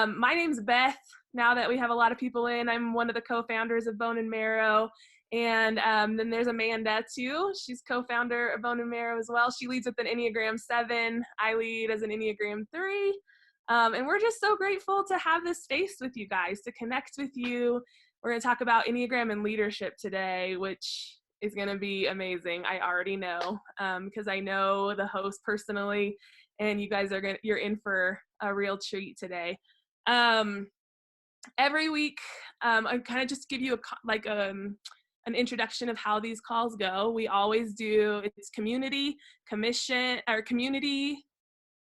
My name's Beth. Now that we have a lot of people in, I'm one of the co-founders of Bone and Marrow. And then there's Amanda too. She's co-founder of Bone and Marrow as well. She leads with an Enneagram 7. I lead as an Enneagram 3. And we're just so grateful to have this space with you guys, to connect with you. We're going to talk about Enneagram and leadership today, which is going to be amazing. I already know, because I know the host personally, and you guys you're in for a real treat today. Every week, I kind of just give you an introduction of how these calls go. We always do, it's community, commission, or community,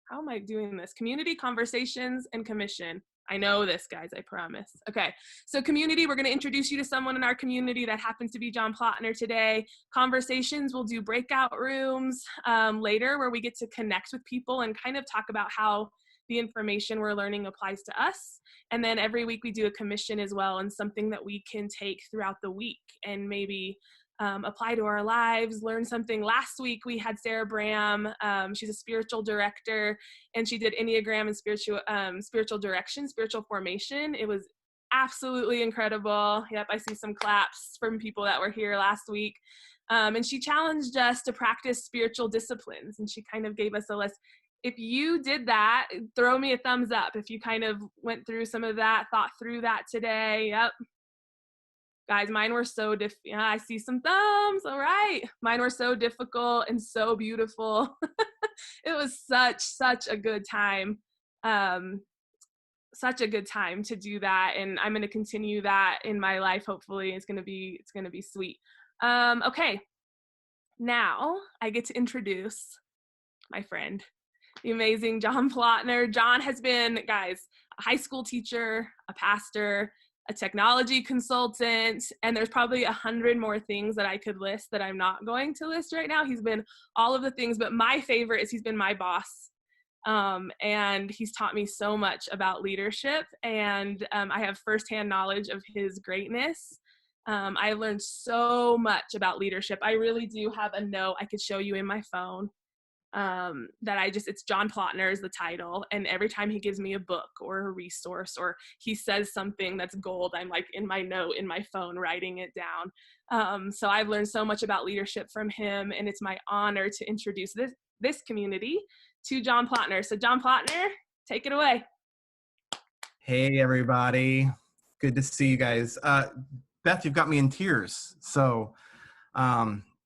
how am I doing this? Community, conversations, and commission. I know this, guys, I promise. Okay, so community, we're gonna introduce you to someone in our community. That happens to be Jon Plotner today. Conversations, we'll do breakout rooms later where we get to connect with people and kind of talk about how the information we're learning applies to us. And then every week we do a commission as well, and something that we can take throughout the week and maybe apply to our lives, learn something. Last week we had Sarah Bram. She's a spiritual director, and she did Enneagram and spiritual direction, spiritual formation. It was absolutely incredible. Yep, I see some claps from people that were here last week. And she challenged us to practice spiritual disciplines, and she kind of gave us a list. If you did that, throw me a thumbs up. If you kind of went through some of that, thought through that today. Yep. Guys, mine were so yeah, I see some thumbs. All right. Mine were so difficult and so beautiful. It was such a good time. Such a good time to do that. And I'm going to continue that in my life. Hopefully it's going to be sweet. Okay. Now I get to introduce my friend, the amazing Jon Plotner. Jon has been, guys, a high school teacher, a pastor, a technology consultant, and there's probably 100 more things that I could list that I'm not going to list right now. He's been all of the things, but my favorite is he's been my boss. And he's taught me so much about leadership, and I have firsthand knowledge of his greatness. I've learned so much about leadership. I really do have a note I could show you in my phone. It's Jon Plotner is the title, and every time he gives me a book or a resource or he says something that's gold, I'm like in my note in my phone writing it down. So I've learned so much about leadership from him, and it's my honor to introduce this community to Jon Plotner. So Jon Plotner, take it away. Hey everybody, good to see you guys. Beth, you've got me in tears. So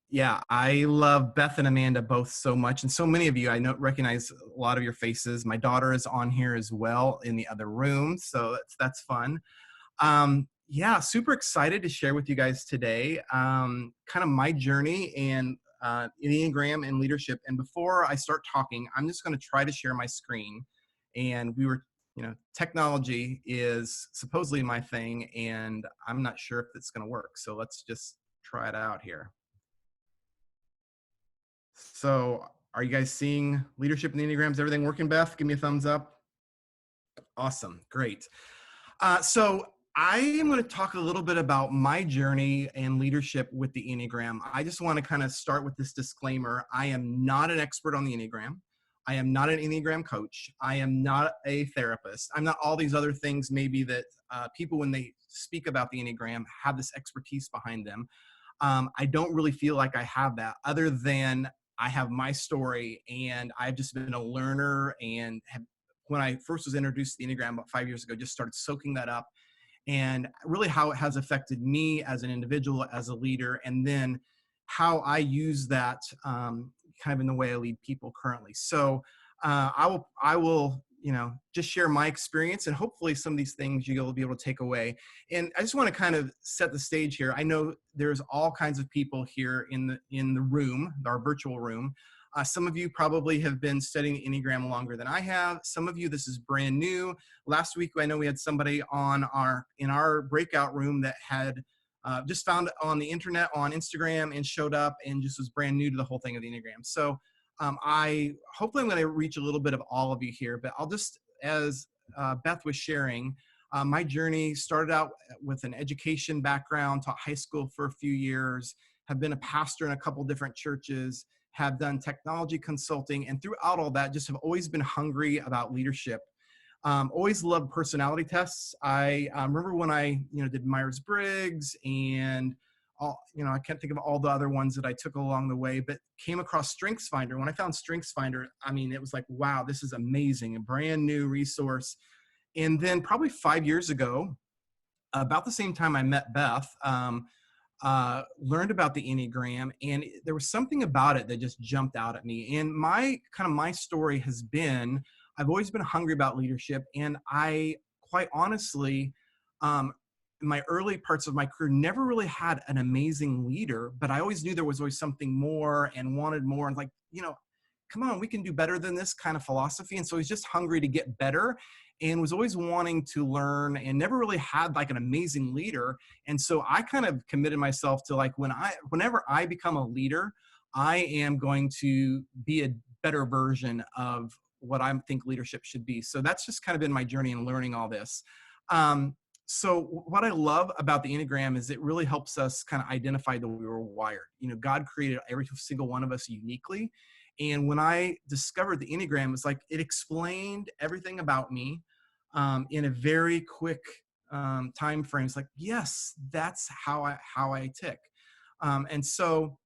yeah, I love Beth and Amanda both so much, and so many of you, I recognize a lot of your faces. My daughter is on here as well in the other room, so that's fun. Yeah, super excited to share with you guys today kind of my journey and Enneagram and leadership. And before I start talking, I'm just going to try to share my screen. And technology is supposedly my thing, and I'm not sure if it's going to work. So let's just try it out here. So are you guys seeing leadership in the Enneagrams? Everything working, Beth? Give me a thumbs up. Awesome. Great. So I am going to talk a little bit about my journey and leadership with the Enneagram. I just want to kind of start with this disclaimer. I am not an expert on the Enneagram. I am not an Enneagram coach. I am not a therapist. I'm not all these other things maybe that people, when they speak about the Enneagram, have this expertise behind them. I don't really feel like I have that, other than I have my story, and I've just been a learner, and when I first was introduced to the Enneagram about 5 years ago, just started soaking that up, and really how it has affected me as an individual, as a leader, and then how I use that kind of in the way I lead people currently. So I will just share my experience, and hopefully some of these things you'll be able to take away. And I just want to kind of set the stage here. I know there's all kinds of people here in the room, our virtual room. Some of you probably have been studying the Enneagram longer than I have. Some of you, this is brand new. Last week, I know we had somebody in our breakout room that had just found it on the internet, on Instagram, and showed up and just was brand new to the whole thing of the Enneagram. So hopefully I'm going to reach a little bit of all of you here, but I'll just, as Beth was sharing, my journey started out with an education background, taught high school for a few years, have been a pastor in a couple different churches, have done technology consulting, and throughout all that, just have always been hungry about leadership. Always loved personality tests. I remember when I, did Myers-Briggs and I can't think of all the other ones that I took along the way, but came across StrengthsFinder. When I found StrengthsFinder, I mean, it was like, wow, this is amazing, a brand new resource. And then probably 5 years ago, about the same time I met Beth, learned about the Enneagram, and there was something about it that just jumped out at me. And my story has been, I've always been hungry about leadership, and I quite honestly, in my early parts of my career, never really had an amazing leader, but I always knew there was always something more and wanted more, and like, come on, we can do better than this kind of philosophy. And so I was just hungry to get better and was always wanting to learn and never really had like an amazing leader. And so I kind of committed myself to like, whenever I become a leader, I am going to be a better version of what I think leadership should be. So that's just kind of been my journey in learning all this. So what I love about the Enneagram is it really helps us kind of identify the way we were wired. God created every single one of us uniquely. And when I discovered the Enneagram, it was like it explained everything about me in a very quick time frame. It's like, yes, that's how I tick. And so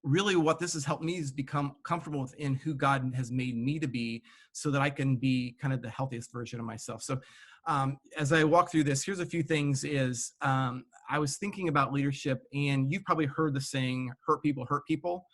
really what this has helped me is become comfortable within who God has made me to be so that I can be kind of the healthiest version of myself. So as I walk through this, here's a few things is I was thinking about leadership, and you've probably heard the saying, hurt people hurt people.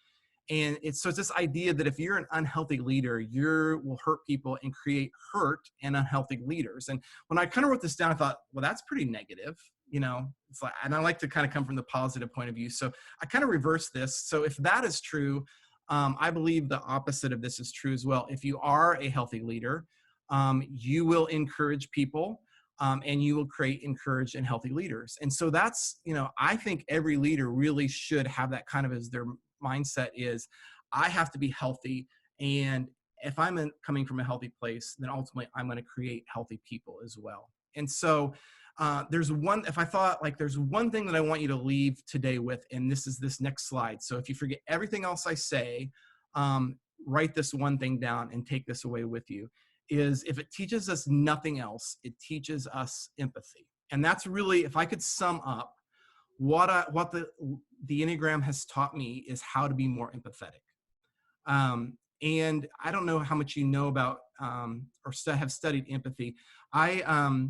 And it's this idea that if you're an unhealthy leader, you will hurt people and create hurt and unhealthy leaders. And when I kind of wrote this down, I thought, well, that's pretty negative, it's like, and I like to kind of come from the positive point of view. So I kind of reversed this. So if that is true, I believe the opposite of this is true as well. If you are a healthy leader, you will encourage people, and you will create encouraged and healthy leaders. And so that's, I think every leader really should have that kind of as their mindset is, I have to be healthy. And if I'm coming from a healthy place, then ultimately I'm going to create healthy people as well. And so there's one thing that I want you to leave today with, and this is this next slide. So if you forget everything else I say, write this one thing down and take this away with you, is if it teaches us nothing else, it teaches us empathy. And that's really, if I could sum up what the Enneagram has taught me, is how to be more empathetic. And I don't know how much you know about or have studied empathy. I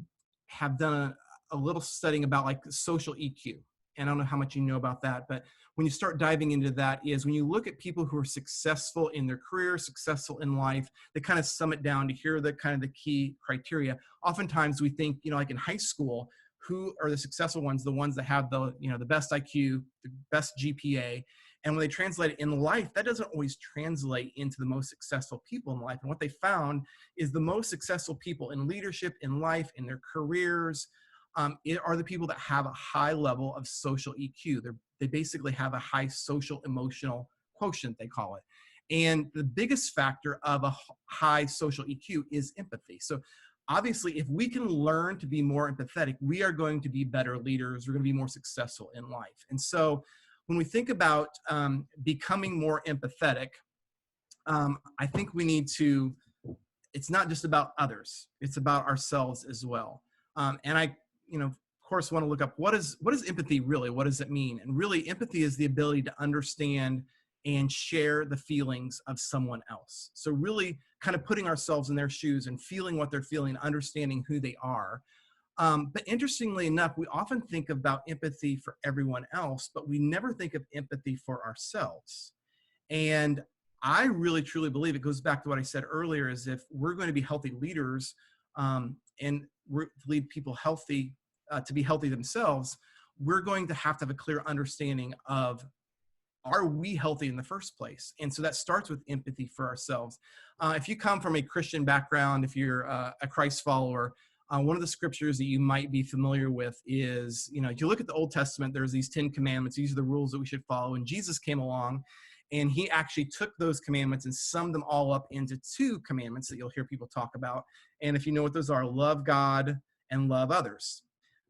have done a little studying about like social EQ. And I don't know how much you know about that, but when you start diving into that, is when you look at people who are successful in their career, successful in life, they kind of sum it down to here are the kind of the key criteria. Oftentimes we think, like in high school, who are the successful ones, the ones that have the, the best IQ, the best GPA. And when they translate it in life, that doesn't always translate into the most successful people in life. And what they found is the most successful people in leadership, in life, in their careers, are the people that have a high level of social EQ. They basically have a high social emotional quotient, they call it. And the biggest factor of a high social EQ is empathy. So obviously, if we can learn to be more empathetic, we are going to be better leaders. We're going to be more successful in life. And so when we think about becoming more empathetic, I think we need to, it's not just about others, it's about ourselves as well. And I, of course, want to look up what is empathy really? What does it mean? And really, empathy is the ability to understand and share the feelings of someone else. So really kind of putting ourselves in their shoes and feeling what they're feeling, understanding who they are. But interestingly enough, we often think about empathy for everyone else, but we never think of empathy for ourselves. And I really, truly believe it goes back to what I said earlier, is if we're going to be healthy leaders and we're to lead people healthy, to be healthy themselves, we're going to have a clear understanding of, are we healthy in the first place? And so that starts with empathy for ourselves. If you come from a Christian background, if you're a Christ follower, one of the scriptures that you might be familiar with is, if you look at the Old Testament, there's these 10 commandments. These are the rules that we should follow. And Jesus came along and he actually took those commandments and summed them all up into 2 commandments that you'll hear people talk about. And if you know what those are, love God and love others.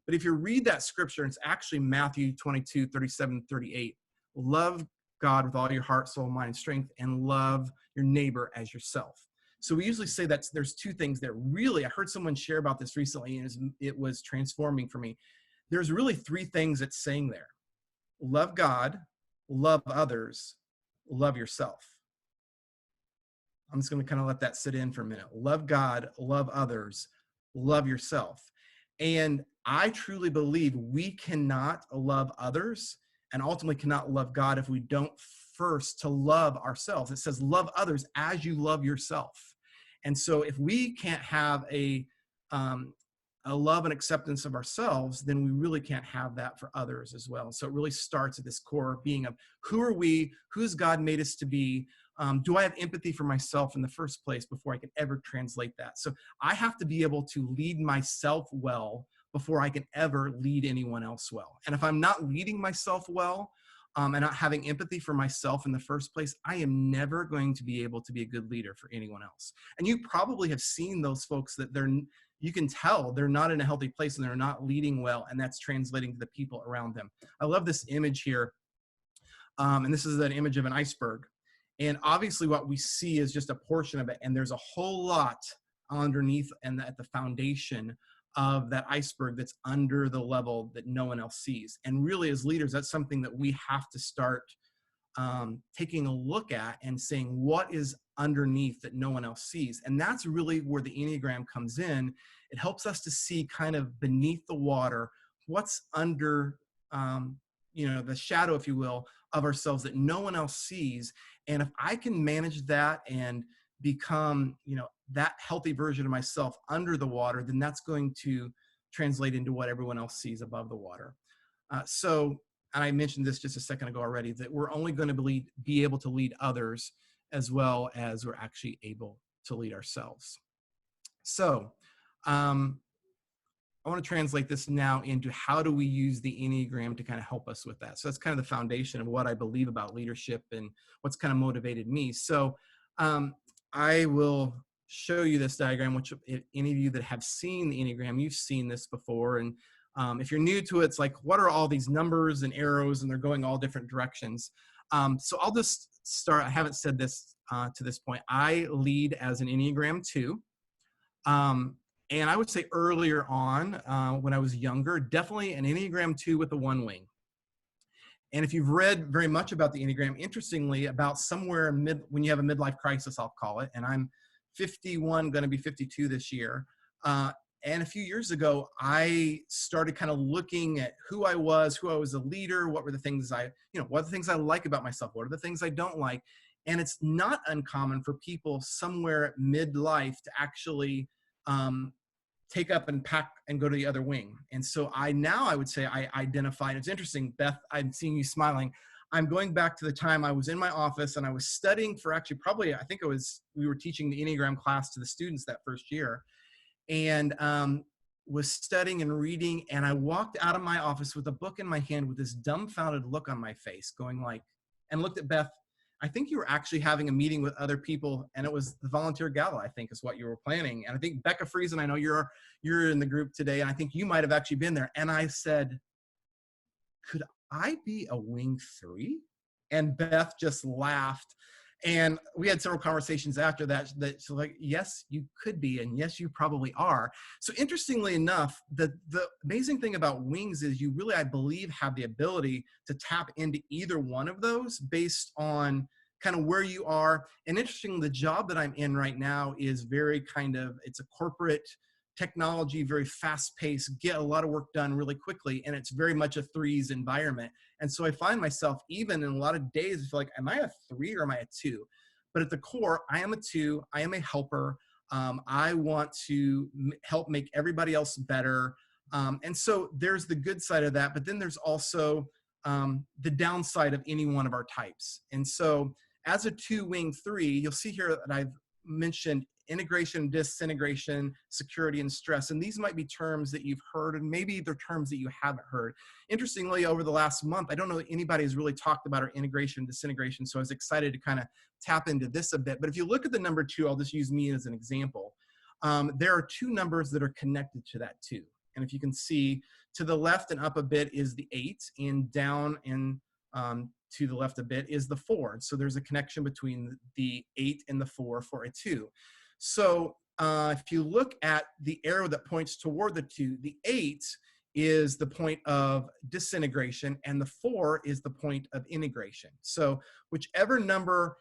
But if you read that scripture, it's actually Matthew 22, 37, 38. Love God with all your heart, soul, mind, and strength, and love your neighbor as yourself. So we usually say that there's two things there. Really, I heard someone share about this recently, and it was transforming for me. There's really three things it's saying there: love God, love others, love yourself. I'm just going to kind of let that sit in for a minute. Love God, love others, love yourself. And I truly believe we cannot love others and ultimately cannot love God if we don't first to love ourselves. It says love others as you love yourself. And so if we can't have a love and acceptance of ourselves, then we really can't have that for others as well. So it really starts at this core being of who are we, who's God made us to be. Do I have empathy for myself in the first place before I can ever translate that? So I have to be able to lead myself well before I can ever lead anyone else well. And if I'm not leading myself well, and not having empathy for myself in the first place, I am never going to be able to be a good leader for anyone else. And you probably have seen those folks that you can tell they're not in a healthy place and they're not leading well, and that's translating to the people around them. I love this image here. And this is an image of an iceberg. And obviously what we see is just a portion of it. And there's a whole lot underneath and at the foundation of that iceberg that's under the level that no one else sees. And really as leaders, that's something that we have to start taking a look at and saying, what is underneath that no one else sees? And that's really where the Enneagram comes in. It helps us to see kind of beneath the water, what's under, the shadow, if you will, of ourselves that no one else sees. And if I can manage that and become, that healthy version of myself under the water, then that's going to translate into what everyone else sees above the water. And I mentioned this just a second ago already, that we're only going to be able to lead others as well as we're actually able to lead ourselves. So I want to translate this now into how do we use the Enneagram to kind of help us with that. So that's kind of the foundation of what I believe about leadership and what's kind of motivated me. So I will show you this diagram, which if any of you that have seen the Enneagram, you've seen this before. And if you're new to it, it's like, what are all these numbers and arrows, and they're going all different directions. So I'll just start. I haven't said this to this point. I lead as an Enneagram 2. And I would say earlier on, when I was younger, definitely an Enneagram 2 with a 1 wing. And if you've read very much about the Enneagram, interestingly, about somewhere when you have a midlife crisis, I'll call it, and I'm 51, going to be 52 this year. And a few years ago, I started kind of looking at who I was a leader, what were the things what are the things I like about myself, what are the things I don't like. And it's not uncommon for people somewhere at midlife to actually take up and pack and go to the other wing. And so I would say I identify, and it's interesting, Beth, I'm seeing you smiling. I'm going back to the time I was in my office and I was studying for we were teaching the Enneagram class to the students that first year, and was studying and reading. And I walked out of my office with a book in my hand with this dumbfounded look on my face going and looked at Beth. I think you were actually having a meeting with other people, and it was the volunteer gala, I think is what you were planning. And I think Becca Friesen, I know you're in the group today, and I think you might have actually been there. And I said, could I be a wing 3? And Beth just laughed. And we had several conversations after that she's like, yes, you could be. And yes, you probably are. So interestingly enough, the amazing thing about wings is you really, I believe, have the ability to tap into either one of those based on kind of where you are. And interestingly, the job that I'm in right now is very it's a corporate technology, very fast paced, get a lot of work done really quickly. And it's very much a 3s environment. And so I find myself, even in a lot of days, I feel like, am I a 3 or am I a 2? But at the core, I am a 2. I am a helper. I want to help make everybody else better. And so there's the good side of that, but then there's also the downside of any one of our types. And so as a 2 wing 3, you'll see here that I've mentioned integration, disintegration, security, and stress. And these might be terms that you've heard, and maybe they're terms that you haven't heard. Interestingly, over the last month, I don't know that anybody has really talked about our integration and disintegration, so I was excited to kind of tap into this a bit. But if you look at the number 2, I'll just use me as an example. There are 2 numbers that are connected to that 2. And if you can see, to the left and up a bit is the 8, and down and to the left a bit is the 4. So there's a connection between the 8 and the 4 for a 2. So if you look at the arrow that points toward the 2, the 8 is the point of disintegration, and the 4 is the point of integration. So whichever number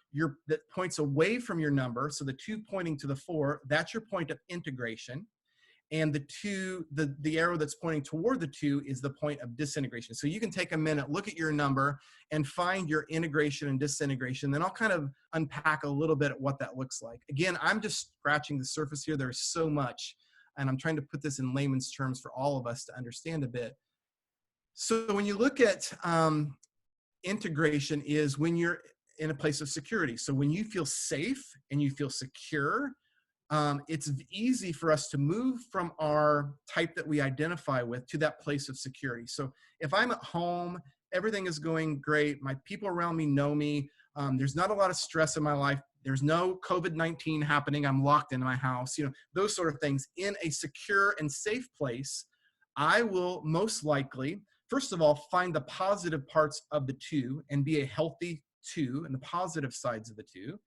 that points away from your number, so the 2 pointing to the 4, that's your point of integration. And the arrow that's pointing toward the 2 is the point of disintegration. So you can take a minute, look at your number, and find your integration and disintegration. Then I'll kind of unpack a little bit at what that looks like. Again, I'm just scratching the surface here. There's so much, and I'm trying to put this in layman's terms for all of us to understand a bit. So when you look at integration, is when you're in a place of security. So when you feel safe and you feel secure, it's easy for us to move from our type that we identify with to that place of security. So if I'm at home, everything is going great, my people around me know me, there's not a lot of stress in my life, there's no COVID-19 happening, I'm locked in my house, those sort of things, in a secure and safe place, I will most likely, first of all, find the positive parts of the 2 and be a healthy 2 and the positive sides of the 2.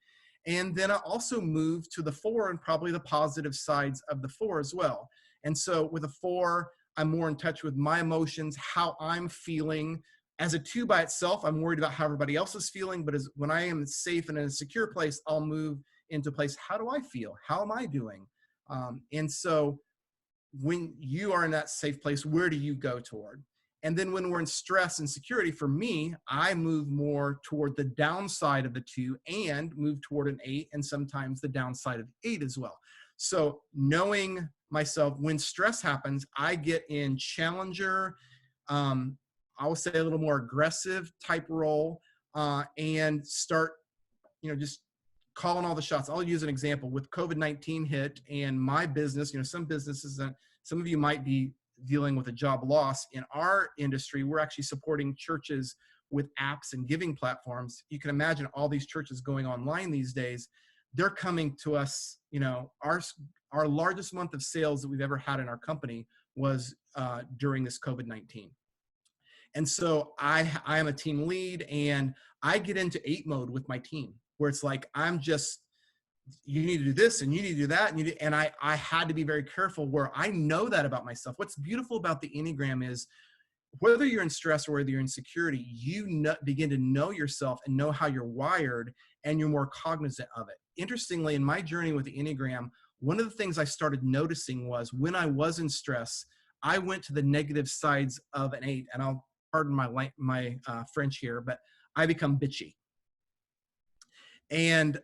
And then I also move to the 4 and probably the positive sides of the 4 as well. And so with a 4, I'm more in touch with my emotions, how I'm feeling. As a 2 by itself, I'm worried about how everybody else is feeling. But when I am safe and in a secure place, I'll move into a place, how do I feel? How am I doing? And so when you are in that safe place, where do you go toward? And then when we're in stress and security, for me, I move more toward the downside of the 2 and move toward an 8, and sometimes the downside of 8 as well. So knowing myself, when stress happens, I get in challenger, I will say a little more aggressive type role, and start, just calling all the shots. I'll use an example. With COVID-19 hit and my business, some businesses that some of you might be dealing with a job loss. In our industry, we're actually supporting churches with apps and giving platforms. You can imagine all these churches going online these days. They're coming to us, our largest month of sales that we've ever had in our company was during this COVID-19. And so I am a team lead, and I get into 8 mode with my team, where it's like, you need to do this and you need to do that. And I had to be very careful, where I know that about myself. What's beautiful about the Enneagram is, whether you're in stress or whether you're in security, begin to know yourself and know how you're wired, and you're more cognizant of it. Interestingly, in my journey with the Enneagram, one of the things I started noticing was, when I was in stress, I went to the negative sides of an 8, and I'll pardon my French here, but I become bitchy. And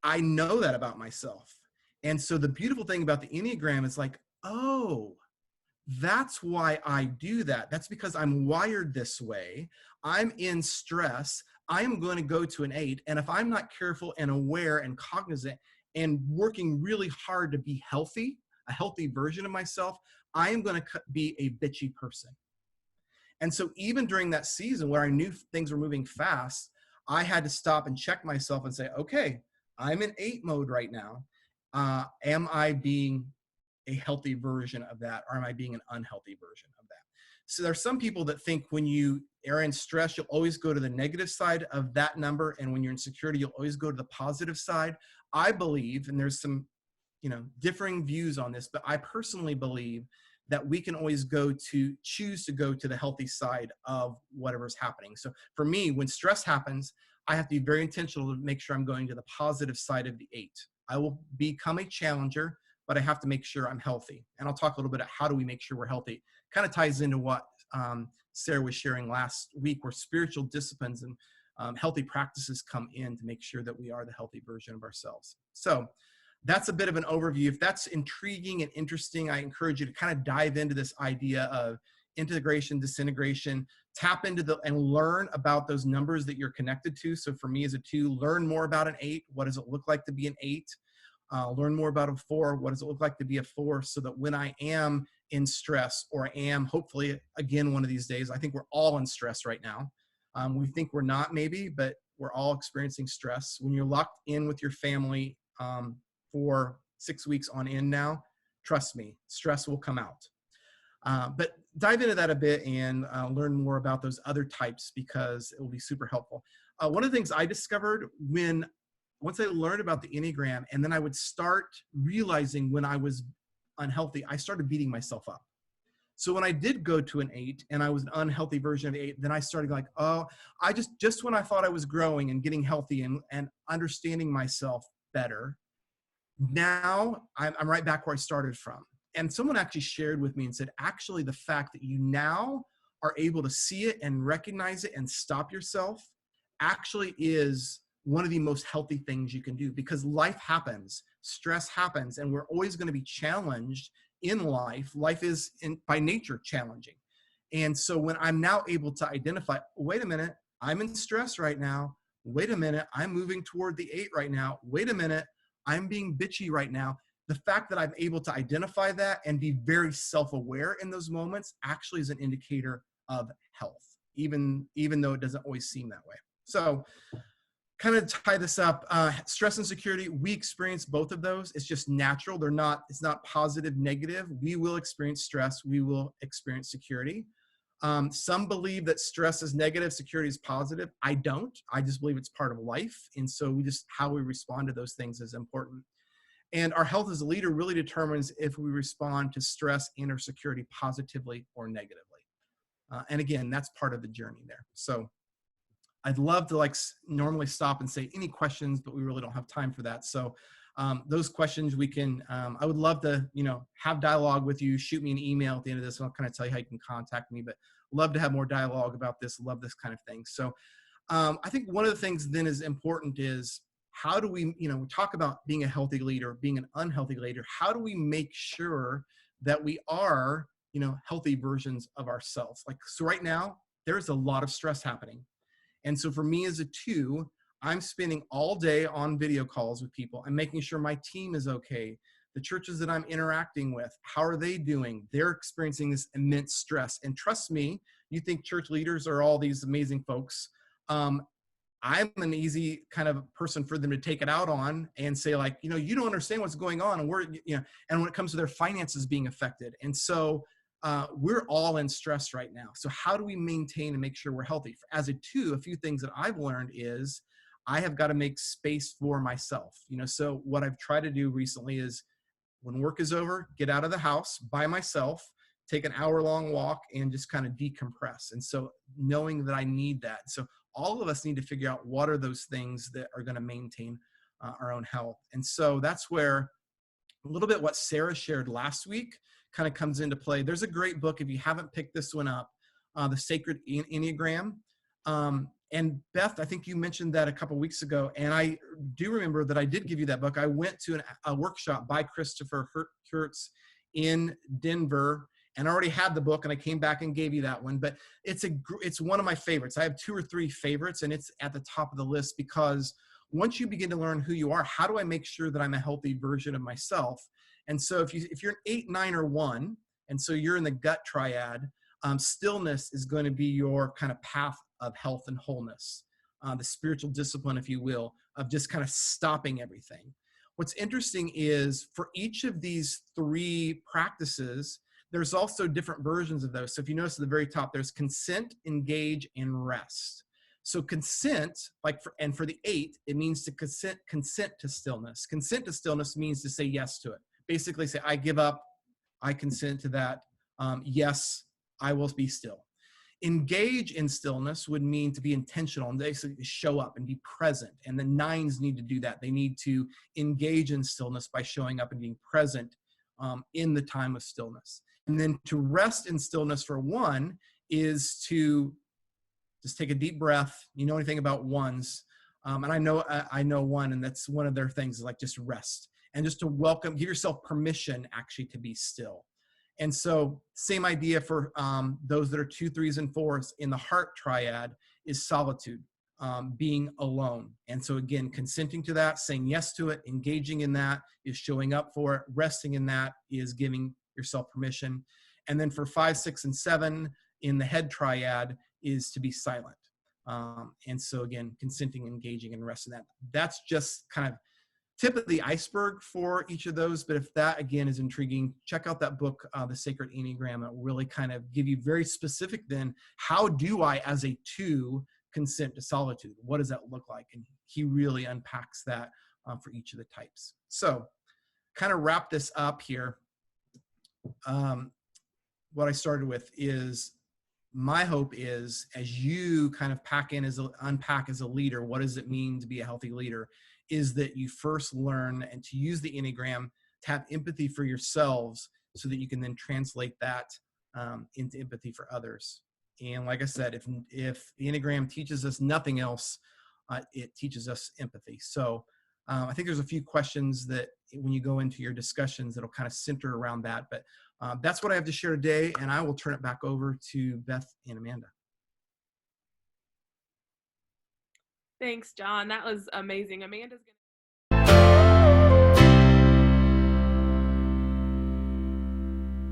I know that about myself. And so the beautiful thing about the Enneagram is like, oh, that's why I do that. That's because I'm wired this way. I'm in stress. I am going to go to an 8. And if I'm not careful and aware and cognizant and working really hard to be healthy, a healthy version of myself, I am going to be a bitchy person. And so even during that season where I knew things were moving fast, I had to stop and check myself and say, okay, I'm in 8 mode right now. Am I being a healthy version of that, or am I being an unhealthy version of that? So there are some people that think when you are in stress, you'll always go to the negative side of that number, and when you're in security, you'll always go to the positive side. I believe, and there's some differing views on this, but I personally believe that we can always choose to go to the healthy side of whatever's happening. So for me, when stress happens, I have to be very intentional to make sure I'm going to the positive side of the 8. I will become a challenger, but I have to make sure I'm healthy. And I'll talk a little bit about how do we make sure we're healthy. Kind of ties into what Sarah was sharing last week, where spiritual disciplines and healthy practices come in to make sure that we are the healthy version of ourselves. So that's a bit of an overview. If that's intriguing and interesting, I encourage you to kind of dive into this idea of integration, disintegration, tap into and learn about those numbers that you're connected to. So for me as a 2, learn more about an 8. What does it look like to be an 8? Learn more about a 4. What does it look like to be a 4? So that when I am in stress, or I am hopefully again one of these days, I think we're all in stress right now. We think we're not, maybe, but we're all experiencing stress. When you're locked in with your family for 6 weeks on end now, trust me, stress will come out. But dive into that a bit and learn more about those other types, because it will be super helpful. One of the things I discovered when once I learned about the Enneagram, and then I would start realizing when I was unhealthy, I started beating myself up. So when I did go to an 8 and I was an unhealthy version of 8, then I started like, oh, I just when I thought I was growing and getting healthy and understanding myself better, now I'm right back where I started from. And someone actually shared with me and said, actually, the fact that you now are able to see it and recognize it and stop yourself actually is one of the most healthy things you can do, because life happens, stress happens, and we're always going to be challenged in life. Life is by nature challenging. And so when I'm now able to identify, wait a minute, I'm in stress right now. Wait a minute, I'm moving toward the 8 right now. Wait a minute, I'm being bitchy right now. The fact that I'm able to identify that and be very self-aware in those moments actually is an indicator of health, even though it doesn't always seem that way. So kind of tie this up, stress and security, we experience both of those. It's just natural. It's not positive, negative. We will experience stress. We will experience security. Some believe that stress is negative, security is positive. I don't. I just believe it's part of life. And so how we respond to those things is important. And our health as a leader really determines if we respond to stress and or security positively or negatively. And again, that's part of the journey there. So I'd love to normally stop and say any questions, but we really don't have time for that. So those questions we can, I would love to, have dialogue with you. Shoot me an email at the end of this and I'll kind of tell you how you can contact me, but love to have more dialogue about this. Love this kind of thing. So I think one of the things then is important is how do we, we talk about being a healthy leader, being an unhealthy leader. How do we make sure that we are, healthy versions of ourselves? So right now, there's a lot of stress happening. And so for me as a 2, I'm spending all day on video calls with people. I'm making sure my team is okay. The churches that I'm interacting with, how are they doing? They're experiencing this immense stress. And trust me, you think church leaders are all these amazing folks. I'm an easy kind of person for them to take it out on and say you don't understand what's going on. And and when it comes to their finances being affected. And so we're all in stress right now. So how do we maintain and make sure we're healthy? As a 2, a few things that I've learned is I have got to make space for myself. So what I've tried to do recently is when work is over, get out of the house by myself, take an hour-long walk and just kind of decompress. And so knowing that I need that. So all of us need to figure out what are those things that are going to maintain our own health. And so that's where a little bit what Sarah shared last week kind of comes into play. There's a great book, if you haven't picked this one up, The Sacred Enneagram. And Beth, I think you mentioned that a couple of weeks ago, and I do remember that I did give you that book. I went to a workshop by Christopher Kurtz in Denver, and I already had the book, and I came back and gave you that one. But it's one of my favorites. I have 2 or 3 favorites, and it's at the top of the list because once you begin to learn who you are, how do I make sure that I'm a healthy version of myself? And so if you're an 8, 9, or 1, and so you're in the gut triad, stillness is going to be your kind of path of health and wholeness, the spiritual discipline, if you will, of just kind of stopping everything. What's interesting is for each of these 3 practices, there's also different versions of those. So if you notice at the very top, there's consent, engage, and rest. So consent, for the 8, it means to consent to stillness. Consent to stillness means to say yes to it. Basically say, I give up, I consent to that. Yes, I will be still. Engage in stillness would mean to be intentional and basically show up and be present. And the 9s need to do that. They need to engage in stillness by showing up and being present in the time of stillness. And then to rest in stillness for 1 is to just take a deep breath. You know anything about 1s? And I know 1, and that's one of their things is just rest. And just to give yourself permission actually to be still. And so same idea for those that are 2, 3s, and 4s in the heart triad is solitude, being alone. And so again, consenting to that, saying yes to it, engaging in that is showing up for it, resting in that is giving yourself permission. And then for 5, 6, and 7 in the head triad is to be silent. And so again, consenting, engaging, and resting that. That's just kind of tip of the iceberg for each of those. But if that again is intriguing, check out that book, The Sacred Enneagram. It will really kind of give you very specific then, how do I as a 2 consent to solitude. What does that look like? And he really unpacks that for each of the types. So kind of wrap this up here. What I started with is, my hope is, as you kind of unpack as a leader, what does it mean to be a healthy leader, is that you first learn and to use the Enneagram to have empathy for yourselves so that you can then translate that into empathy for others. And like I said, if the Enneagram teaches us nothing else, it teaches us empathy. So I think there's a few questions that when you go into your discussions, that'll kind of center around that. But that's what I have to share today, and I will turn it back over to Beth and Amanda. Thanks, John. That was amazing. Amanda's going to